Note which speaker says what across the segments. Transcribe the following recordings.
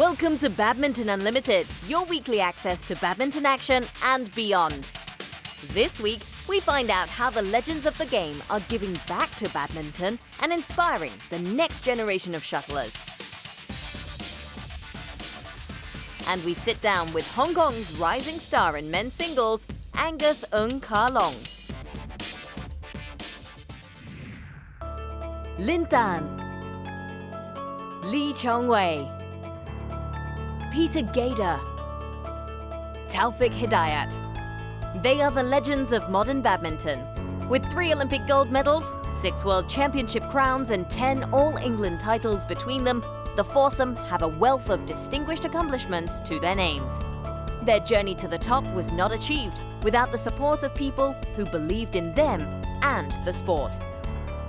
Speaker 1: Welcome to Badminton Unlimited, your weekly access to badminton action and beyond. This week, we find out how the legends of the game are giving back to badminton and inspiring the next generation of shuttlers. And we sit down with Hong Kong's rising star in men's singles, Angus Ng Ka Long. Lin Dan, Lee Chongwei, Peter Gader, Taufik Hidayat. They are the legends of modern badminton. With 3 Olympic gold medals, 6 World Championship crowns and 10 All-England titles between them, the foursome have a wealth of distinguished accomplishments to their names. Their journey to the top was not achieved without the support of people who believed in them and the sport.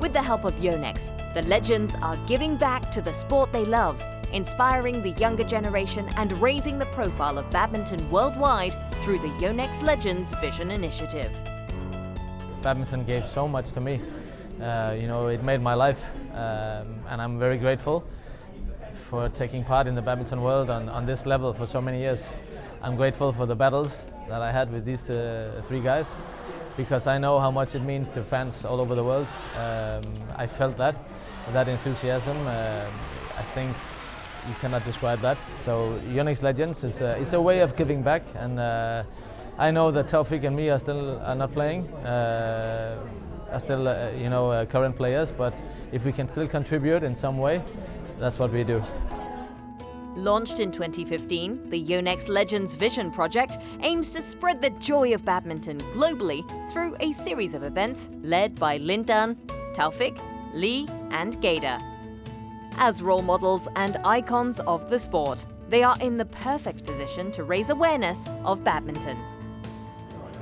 Speaker 1: With the help of Yonex, the legends are giving back to the sport they love, inspiring the younger generation and raising the profile of badminton worldwide through the Yonex Legends Vision Initiative.
Speaker 2: Badminton gave so much to me. It made my life, and I'm very grateful for taking part in the badminton world on this level for so many years. I'm grateful for the battles that I had with these 3 guys, because I know how much it means to fans all over the world. I felt that enthusiasm. I think you cannot describe that. So Yonex Legends is a way of giving back, and I know that Taufik and me are not playing, are still current players, but if we can still contribute in some way, that's what we do.
Speaker 1: Launched in 2015, the Yonex Legends Vision project aims to spread the joy of badminton globally through a series of events led by Lin Dan, Taufik, Lee and Gader. As role models and icons of the sport, they are in the perfect position to raise awareness of badminton.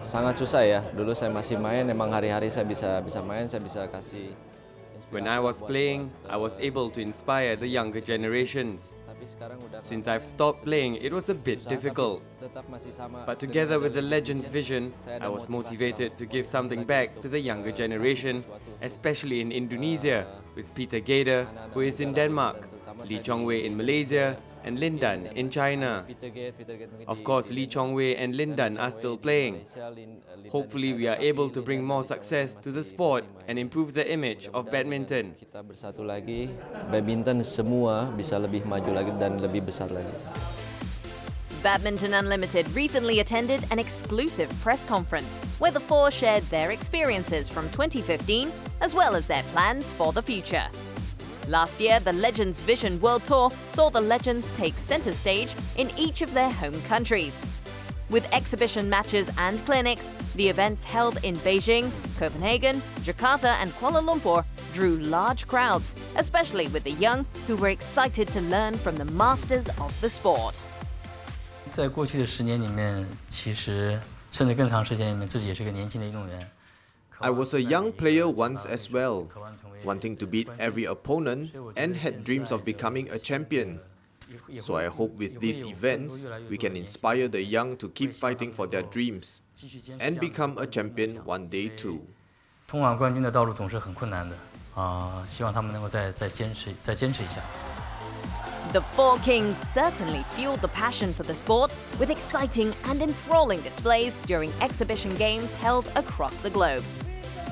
Speaker 3: Sangat susah ya. Dulu saya masih main, emang hari-hari saya bisa main, saya bisa kasih.
Speaker 4: When I was playing, I was able to inspire the younger generations. Since I've stopped playing, it was a bit difficult. But together with the Legends Vision, I was motivated to give something back to the younger generation, especially in Indonesia, with Peter Gader, who is in Denmark, Lee Chongwei in Malaysia, and Lin Dan in China. Of course, Lee Chongwei and Lin Dan are still playing. Hopefully, we are able to bring more success to the sport and improve the image of badminton.
Speaker 3: Kita bersatu lagi, badminton semua bisa lebih maju lagi dan lebih besar lagi.
Speaker 1: Badminton Unlimited recently attended an exclusive press conference where the 4 shared their experiences from 2015 as well as their plans for the future. Last year, the Legends Vision World Tour saw the legends take center stage in each of their home countries. With exhibition matches and clinics, the events held in Beijing, Copenhagen, Jakarta and Kuala Lumpur drew large crowds, especially with the young who were excited to learn from the masters of the sport.
Speaker 5: 在过去的10年里面，其实甚至更长时间里面，自己也是个年轻的运动员。
Speaker 6: I was a young player once as well, wanting to beat every opponent and had dreams of becoming a champion. So I hope with these events, we can inspire the young to keep fighting for their dreams and become a champion one day too.
Speaker 5: 通往冠军的道路总是很困难的希望他们能够再坚持一下。
Speaker 1: The 4 kings certainly fueled the passion for the sport with exciting and enthralling displays during exhibition games held across the globe.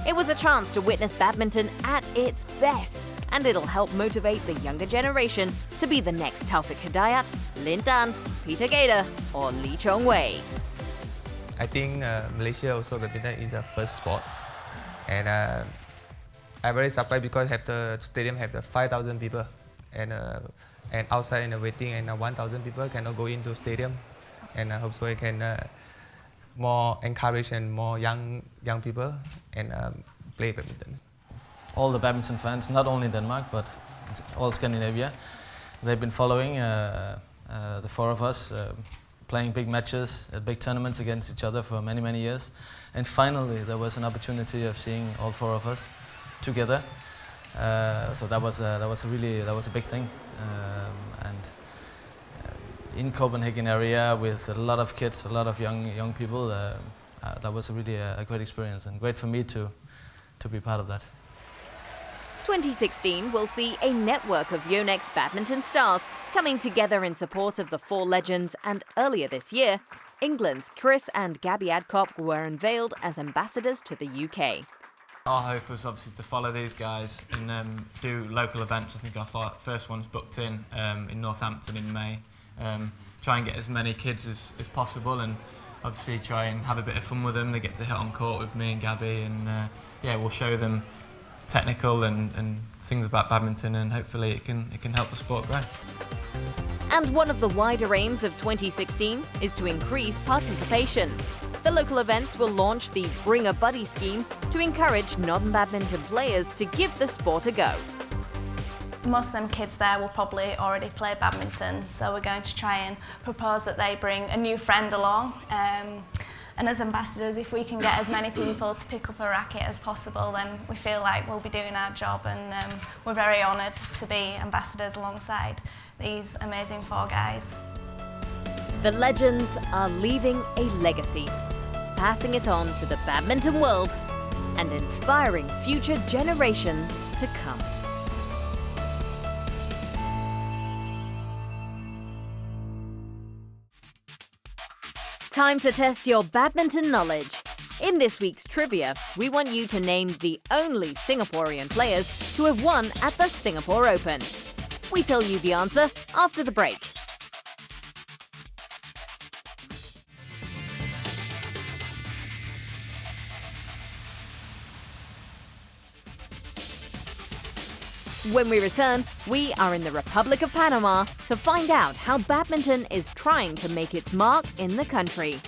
Speaker 1: It was a chance to witness badminton at its best, and it'll help motivate the younger generation to be the next Taufik Hidayat, Lin Dan, Peter Gader or Lee Chongwei.
Speaker 7: I think Malaysia also badminton is the first sport, and I'm very surprised because the stadium have the 5,000 people, and outside in the waiting and 1,000 people cannot go into stadium, and I hope so I can more encourage and more young people and play badminton.
Speaker 2: All the badminton fans, not only in Denmark but all Scandinavia, they've been following the 4 of us playing big matches at big tournaments against each other for many years, and finally there was an opportunity of seeing all 4 of us together. So that was a big thing, and in Copenhagen area with a lot of kids, a lot of young people, that was really a great experience and great for me to be part of that.
Speaker 1: 2016 will see a network of Yonex badminton stars coming together in support of the four legends, and earlier this year, England's Chris and Gabby Adcock were unveiled as ambassadors to the UK.
Speaker 8: Our hope was obviously to follow these guys and do local events. I think our first one's booked in Northampton in May. Try and get as many kids as possible, and obviously try and have a bit of fun with them. They get to hit on court with me and Gabby, and yeah, we'll show them technical and things about badminton, and hopefully it can help the sport grow.
Speaker 1: And one of the wider aims of 2016 is to increase participation. The local events will launch the Bring a Buddy scheme to encourage non-badminton players to give the sport a go.
Speaker 9: Most of them kids there will probably already play badminton, so we're going to try and propose that they bring a new friend along. And as ambassadors, if we can get as many people to pick up a racket as possible, then we feel like we'll be doing our job, and we're very honoured to be ambassadors alongside these amazing four guys.
Speaker 1: The legends are leaving a legacy, passing it on to the badminton world and inspiring future generations to come. Time to test your badminton knowledge. In this week's trivia, we want you to name the only Singaporean players to have won at the Singapore Open. We tell you the answer after the break. When we return, we are in the Republic of Panama to find out how badminton is trying to make its mark in the country.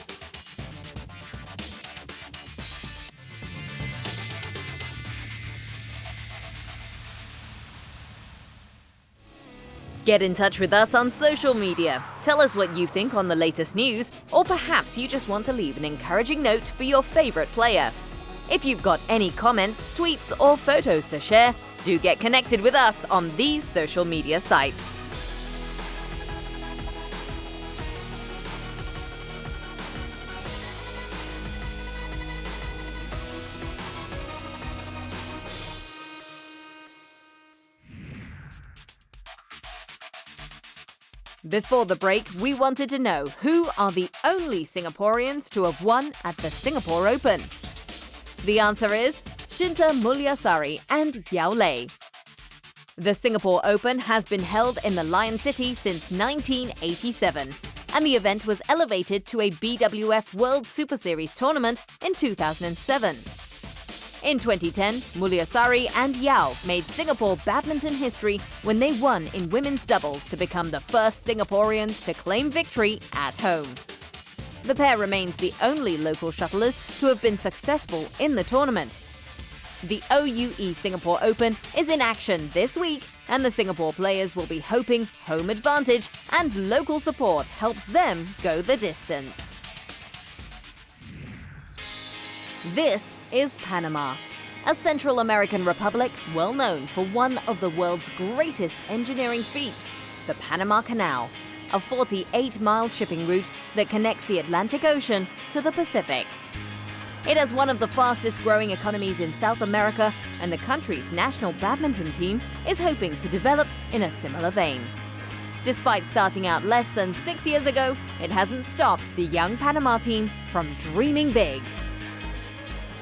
Speaker 1: Get in touch with us on social media. Tell us what you think on the latest news, or perhaps you just want to leave an encouraging note for your favorite player. If you've got any comments, tweets, or photos to share, do get connected with us on these social media sites. Before the break, we wanted to know who are the only Singaporeans to have won at the Singapore Open. The answer is Shinta Mulyasari and Yao Lei. The Singapore Open has been held in the Lion City since 1987, and the event was elevated to a BWF World Superseries tournament in 2007. In 2010, Mulyasari and Yao made Singapore badminton history when they won in women's doubles to become the first Singaporeans to claim victory at home. The pair remains the only local shuttlers to have been successful in the tournament. The OUE Singapore Open is in action this week, and the Singapore players will be hoping home advantage and local support helps them go the distance. This is Panama, a Central American republic well known for one of the world's greatest engineering feats, the Panama Canal, a 48-mile shipping route that connects the Atlantic Ocean to the Pacific. It has one of the fastest growing economies in South America, and the country's national badminton team is hoping to develop in a similar vein. Despite starting out less than 6 years ago, it hasn't stopped the young Panama team from dreaming big.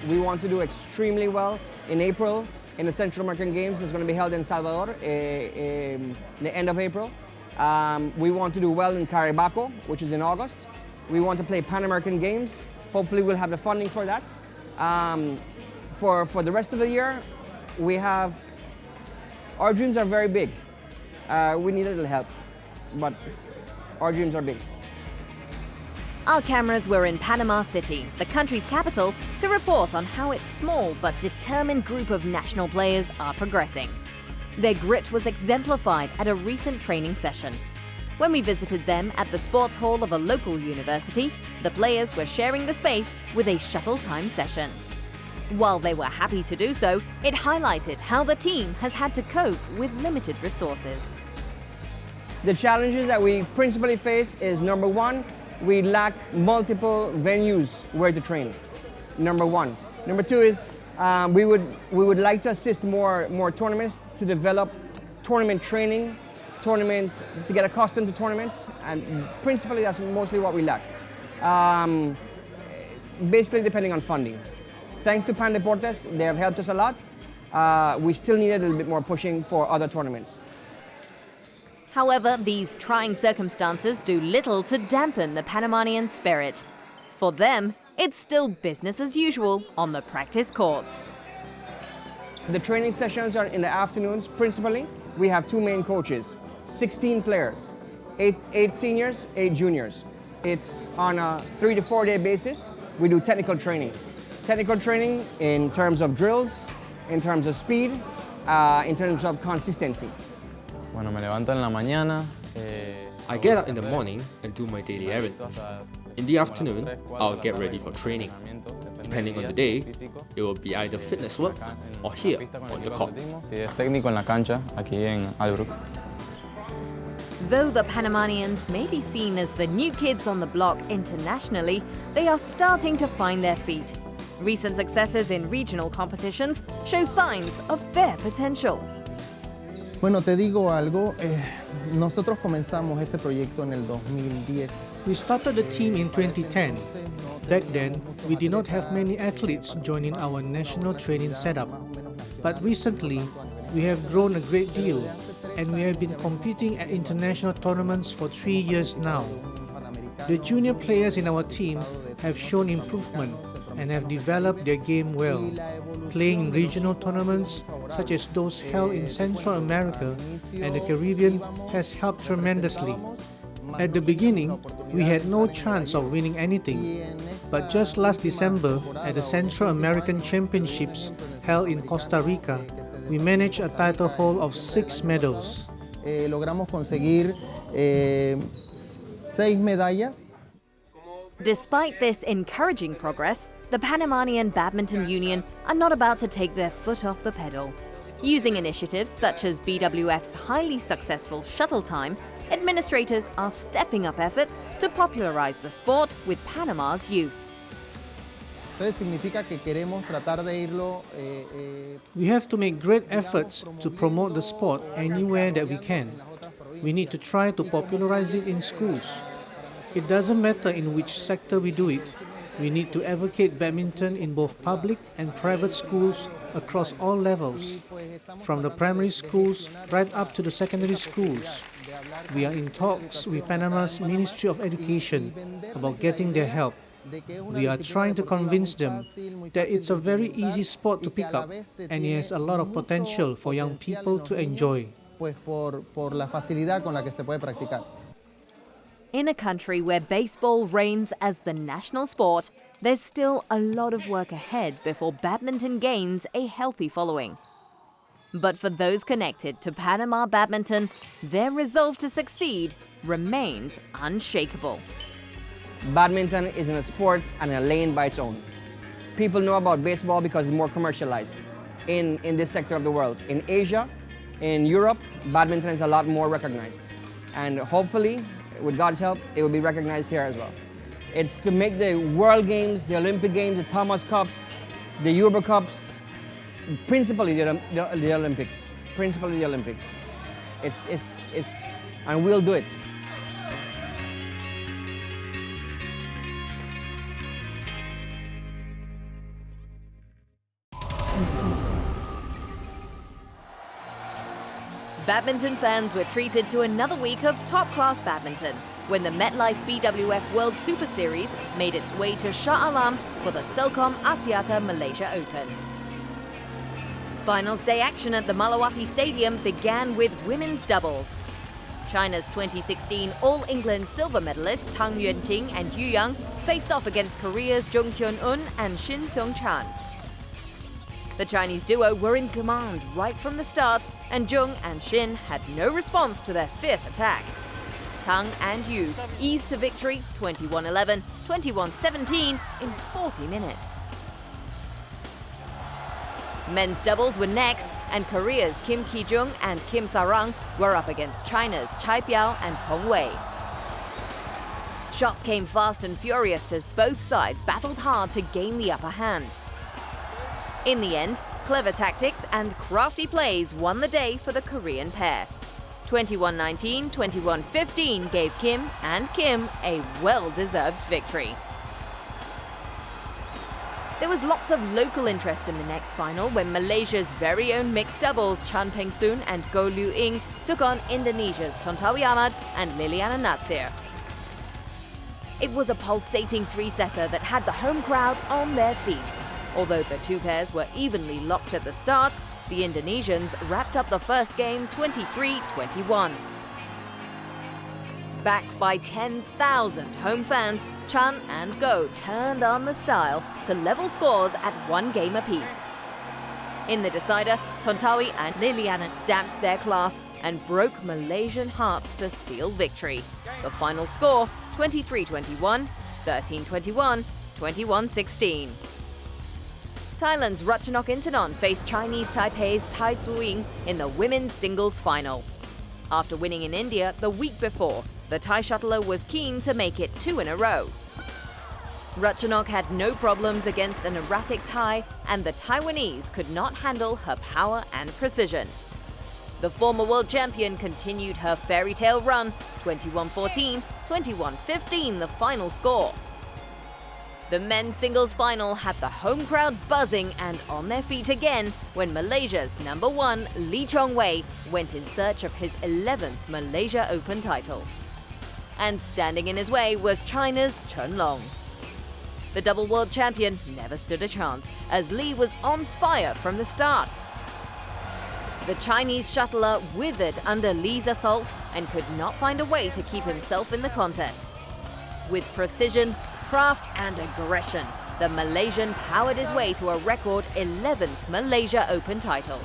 Speaker 10: We want to do extremely well in April in the Central American Games. It's going to be held in Salvador in the end of April. We want to do well in Caribaco, which is in August. We want to play Pan American Games. Hopefully we'll have the funding for that. For the rest of the year, our dreams are very big. We need a little help, but our dreams are big.
Speaker 1: Our cameras were in Panama City, the country's capital, to report on how its small but determined group of national players are progressing. Their grit was exemplified at a recent training session. When we visited them at the sports hall of a local university, the players were sharing the space with a shuttle time session. While they were happy to do so, it highlighted how the team has had to cope with limited resources.
Speaker 10: The challenges that we principally face is, number one, we lack multiple venues where to train. Number one. Number two is we would like to assist more tournaments to develop tournament training tournament, to get accustomed to tournaments, and principally that's mostly what we lack. Basically depending on funding. Thanks to Pan Deportes, they have helped us a lot. We still need a little bit more pushing for other tournaments.
Speaker 1: However, these trying circumstances do little to dampen the Panamanian spirit. For them, it's still business as usual on the practice courts.
Speaker 10: The training sessions are in the afternoons. Principally, we have 2 main coaches, 16 players, 8 seniors, 8 juniors. It's on a 3 to 4 day basis. We do technical training. Technical training in terms of drills, in terms of speed, in terms of consistency.
Speaker 11: Bueno, me levanto en la mañana.
Speaker 12: I get up in the morning and do my daily errands. In the afternoon, I'll get ready for training. Depending on the day, it will be either fitness work or here on the court.
Speaker 11: Si es técnico en la cancha, aquí en Albrook.
Speaker 1: Though the Panamanians may be seen as the new kids on the block internationally, they are starting to find their feet. Recent successes in regional competitions show signs of their potential.
Speaker 13: Bueno, te digo algo, nosotros comenzamos este proyecto en el 2010.
Speaker 14: We started the team in 2010. Back then, we did not have many athletes joining our national training setup. But recently, we have grown a great deal, and we have been competing at international tournaments for 3 years now. The junior players in our team have shown improvement and have developed their game well. Playing in regional tournaments such as those held in Central America and the Caribbean has helped tremendously. At the beginning, we had no chance of winning anything, but just last December at the Central American Championships held in Costa Rica, we managed a title haul of 6 medals.
Speaker 13: Logramos conseguir 6 medallas.
Speaker 1: Despite this encouraging progress, the Panamanian Badminton Union are not about to take their foot off the pedal. Using initiatives such as BWF's highly successful shuttle time, administrators are stepping up efforts to popularize the sport with Panama's youth.
Speaker 13: Entonces significa que queremos tratar de irlo.
Speaker 14: We have to make great efforts to promote the sport anywhere that we can. We need to try to popularize it in schools. It doesn't matter in which sector we do it. We need to advocate badminton in both public and private schools across all levels, from the primary schools right up to the secondary schools. We are in talks with Panama's Ministry of Education about getting their help. We are trying to convince them that it's a very easy sport to pick up and it has a lot of potential for young people to enjoy.
Speaker 13: Pues por la facilidad con la que se puede practicar.
Speaker 1: In a country where baseball reigns as the national sport, there's still a lot of work ahead before badminton gains a healthy following. But for those connected to Panama badminton, their resolve to succeed remains unshakable.
Speaker 10: Badminton is in a sport and a lane by its own. People know about baseball because it's more commercialized in this sector of the world. In Asia, in Europe, badminton is a lot more recognized. And hopefully, with God's help, it will be recognized here as well. It's to make the World Games, the Olympic Games, the Thomas Cups, the Uber Cups, principally the Olympics. Principally the Olympics. And we'll do it.
Speaker 1: Badminton fans were treated to another week of top-class badminton when the MetLife BWF World Superseries made its way to Shah Alam for the Celcom Axiata Malaysia Open. Finals day action at the Malawati Stadium began with women's doubles. China's 2016 All-England silver medalists Tang Yuanting and Yu Yang faced off against Korea's Jung Hyun-un and Shin Seung-chan. The Chinese duo were in command right from the start, and Jung and Shin had no response to their fierce attack. Tang and Yu eased to victory 21-11, 21-17 in 40 minutes. Men's doubles were next, and Korea's Kim Ki-jung and Kim Sa-rang were up against China's Chai Piao and Hong Wei. Shots came fast and furious as both sides battled hard to gain the upper hand. In the end, clever tactics and crafty plays won the day for the Korean pair. 21-19, 21-15 gave Kim and Kim a well-deserved victory. There was lots of local interest in the next final when Malaysia's very own mixed doubles Chan Peng Soon and Goh Liu Ying took on Indonesia's Tontowi Ahmad and Liliana Natsir. It was a pulsating three-setter that had the home crowd on their feet. Although the two pairs were evenly locked at the start, the Indonesians wrapped up the first game 23-21. Backed by 10,000 home fans, Chan and Goh turned on the style to level scores at 1 game apiece. In the decider, Tontowi and Liliana stamped their class and broke Malaysian hearts to seal victory. The final score, 23-21, 13-21, 21-16. Thailand's Ratchanok Intanon faced Chinese Taipei's Tai Tzu-ying in the women's singles final. After winning in India the week before, the Thai shuttler was keen to make it 2 in a row. Ratchanok had no problems against an erratic Thai, and the Taiwanese could not handle her power and precision. The former world champion continued her fairy tale run, 21-14, 21-15 the final score. The men's singles final had the home crowd buzzing and on their feet again when Malaysia's number 1 Lee Chong-wei went in search of his 11th Malaysia Open title. And standing in his way was China's Chen Long. The double world champion never stood a chance, as Lee was on fire from the start. The Chinese shuttler withered under Lee's assault and could not find a way to keep himself in the contest. With precision, craft and aggression, the Malaysian powered his way to a record 11th Malaysia Open title.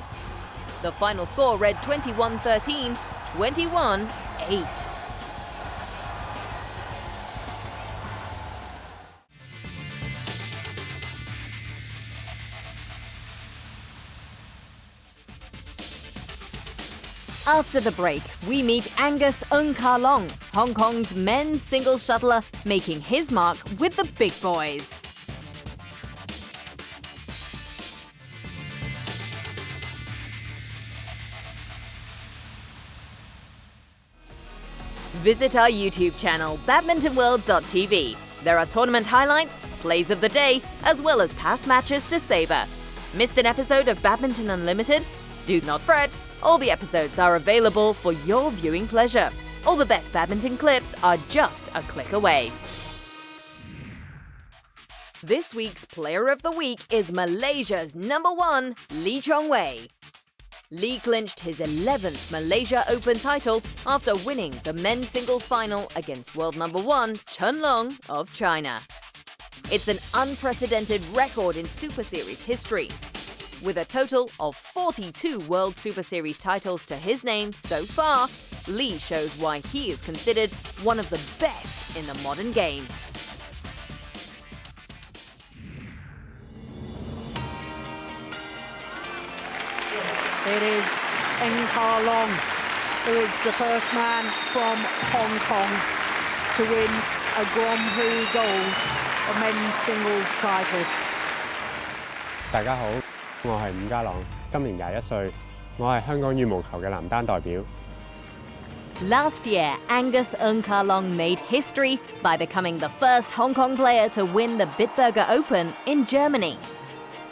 Speaker 1: The final score read 21-13, 21-8. After the break, we meet Angus Ng Ka Long, Hong Kong's men's singles shuttler, making his mark with the big boys. Visit our YouTube channel, badmintonworld.tv. There are tournament highlights, plays of the day, as well as past matches to savor. Missed an episode of Badminton Unlimited? Do not fret. All the episodes are available for your viewing pleasure. All the best badminton clips are just a click away. This week's Player of the Week is Malaysia's number 1, Lee Chong-wei. Lee clinched his 11th Malaysia Open title after winning the men's singles final against world number 1 Chen Long of China. It's an unprecedented record in Super Series history. With a total of 42 World Super Series titles to his name so far, Lee shows why he is considered one of the best in the modern game.
Speaker 15: It is Ng Ka Long, who is the first man from Hong Kong to win a Grand Prix Gold, a men's singles title.
Speaker 16: 大家好，我係伍家朗，今年21歲，我係香港羽毛球嘅男單代表。
Speaker 1: Last year, Angus Ng Ka Long made history by becoming the first Hong Kong player to win the Bitburger Open in Germany.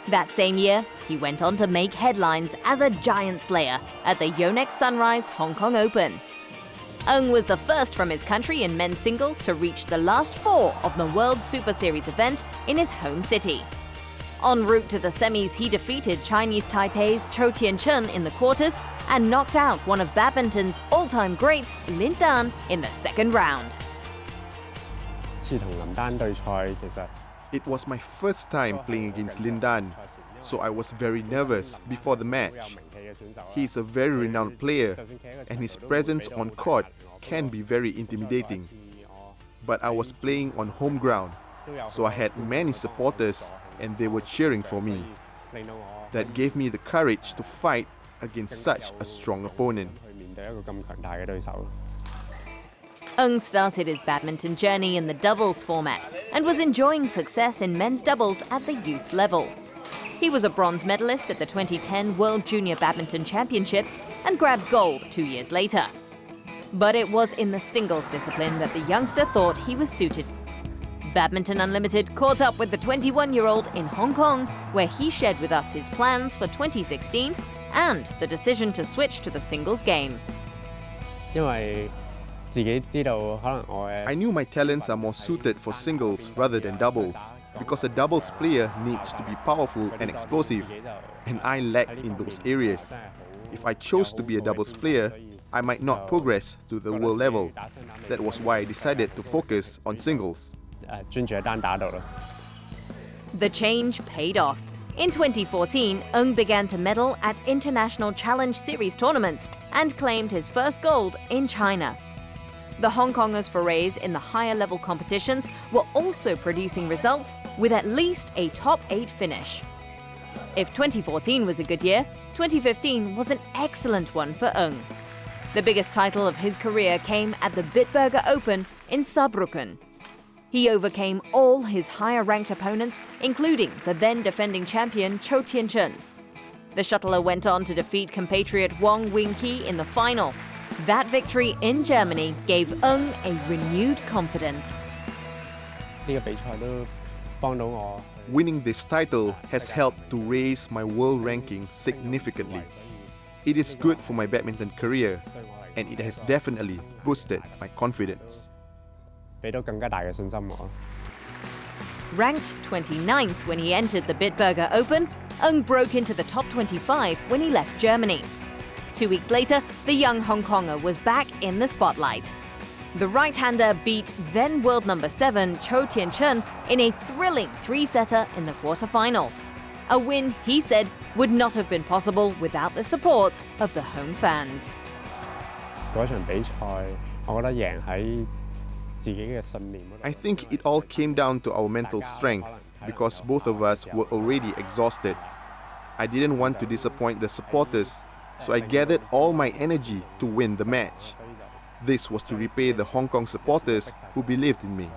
Speaker 1: That same year, he went on to make headlines as a giant slayer at the Yonex Sunrise Hong Kong Open. Ng was the first from his country in men's singles to reach the last 4 of the World Super Series event in his home city. En route to the semis, he defeated Chinese Taipei's Chou Tiancheng in the quarters and knocked out one of badminton's all-time greats, Lin Dan, in the second round.
Speaker 17: It was my first time playing against Lin Dan, so I was very nervous before the match. He is a very renowned player, and his presence on court can be very intimidating. But I was playing on home ground, so I had many supporters and they were cheering for me. That gave me the courage to fight against such a strong opponent.
Speaker 1: Ng started his badminton journey in the doubles format and was enjoying success in men's doubles at the youth level. He was a bronze medalist at the 2010 World Junior Badminton Championships and grabbed gold 2 years later. But it was in the singles discipline that the youngster thought he was suited. Badminton Unlimited caught up with the 21-year-old in Hong Kong, where he shared with us his plans for 2016 and the decision to switch to the singles game.
Speaker 17: I knew my talents are more suited for singles rather than doubles, because a doubles player needs to be powerful and explosive, and I lacked in those areas. If I chose to be a doubles player, I might not progress to the world level. That was why I decided to focus on singles.
Speaker 1: The change paid off. In 2014, Ng began to medal at International Challenge Series tournaments and claimed his first gold in China. The Hong Kongers' forays in the higher level competitions were also producing results with at least a top 8 finish. If 2014 was a good year, 2015 was an excellent one for Ng. The biggest title of his career came at the Bitburger Open in Saarbrücken. He overcame all his higher-ranked opponents, including the then-defending champion Cho Tien-chen. The shuttler went on to defeat compatriot Wang Wing-Ki in the final. That victory in Germany gave Ng a renewed confidence.
Speaker 17: Winning this title has helped to raise my world ranking significantly. It is good for my badminton career, and it has definitely boosted my confidence.
Speaker 1: Ranked 29th when he entered the Bitburger Open, Ng broke into the top 25 when he left Germany. 2 weeks later, the young Hong Konger was back in the spotlight. The right-hander beat then world number 7 Cho Tien-chen in a thrilling 3-setter in the quarterfinal. A win, he said, would not have been possible without the support of the home fans.
Speaker 17: I think it all came down to our mental strength, because both of us were already exhausted. I didn't want to disappoint the supporters, so I gathered all my energy to win the match. This was to repay the Hong Kong supporters who believed in me.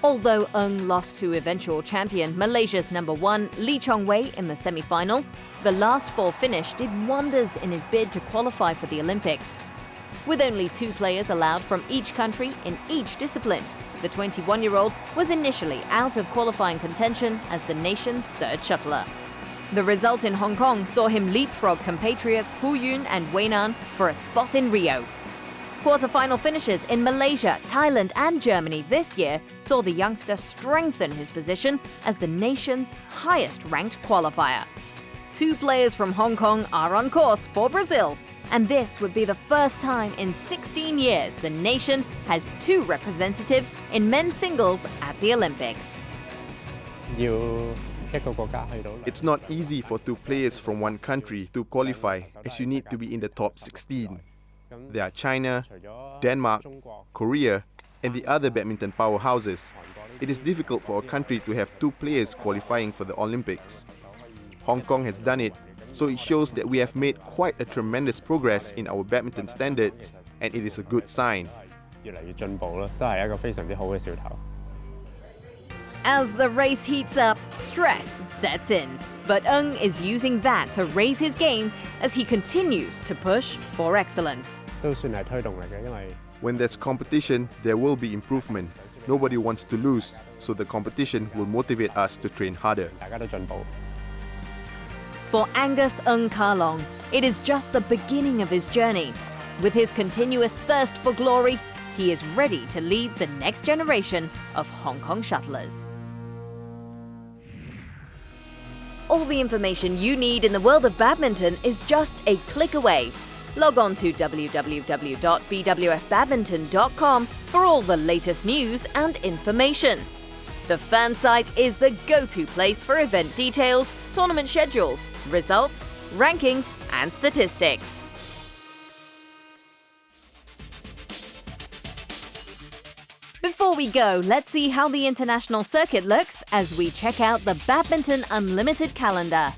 Speaker 1: Although Ng lost to eventual champion Malaysia's number 1 Lee Chong-wei in the semi-final, the last 4 finish did wonders in his bid to qualify for the Olympics. With only 2 players allowed from each country in each discipline, the 21-year-old was initially out of qualifying contention as the nation's 3rd shuttler. The result in Hong Kong saw him leapfrog compatriots Hu Yun and Wei Nan for a spot in Rio. Quarter-final finishes in Malaysia, Thailand and Germany this year saw the youngster strengthen his position as the nation's highest-ranked qualifier. 2 players from Hong Kong are on course for Brazil, and this would be the first time in 16 years the nation has 2 representatives in men's singles at the Olympics.
Speaker 17: It's not easy for 2 players from one country to qualify, as you need to be in the top 16. There are China, Denmark, Korea, and the other badminton powerhouses. It is difficult for a country to have 2 players qualifying for the Olympics. Hong Kong has done it, so it shows that we have made quite a tremendous progress in our badminton standards, and it is a good sign.
Speaker 1: As the race heats up, stress sets in. But Ng is using that to raise his game as he continues to push for excellence.
Speaker 17: When there's competition, there will be improvement. Nobody wants to lose, so the competition will motivate us to train harder.
Speaker 1: For Angus Ng Ka Long, it is just the beginning of his journey. With his continuous thirst for glory, he is ready to lead the next generation of Hong Kong shuttlers. All the information you need in the world of badminton is just a click away. Log on to www.bwfbadminton.com for all the latest news and information. The fan site is the go-to place for event details, tournament schedules, results, rankings, and statistics. Before we go, let's see how the international circuit looks as we check out the Badminton Unlimited calendar.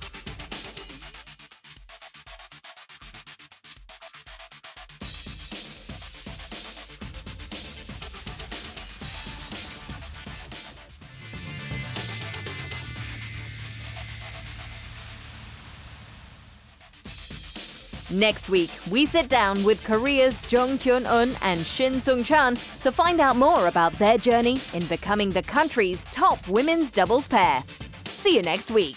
Speaker 1: Next week, we sit down with Korea's Jung Kyun-un and Shin Sung-chan to find out more about their journey in becoming the country's top women's doubles pair. See you next week.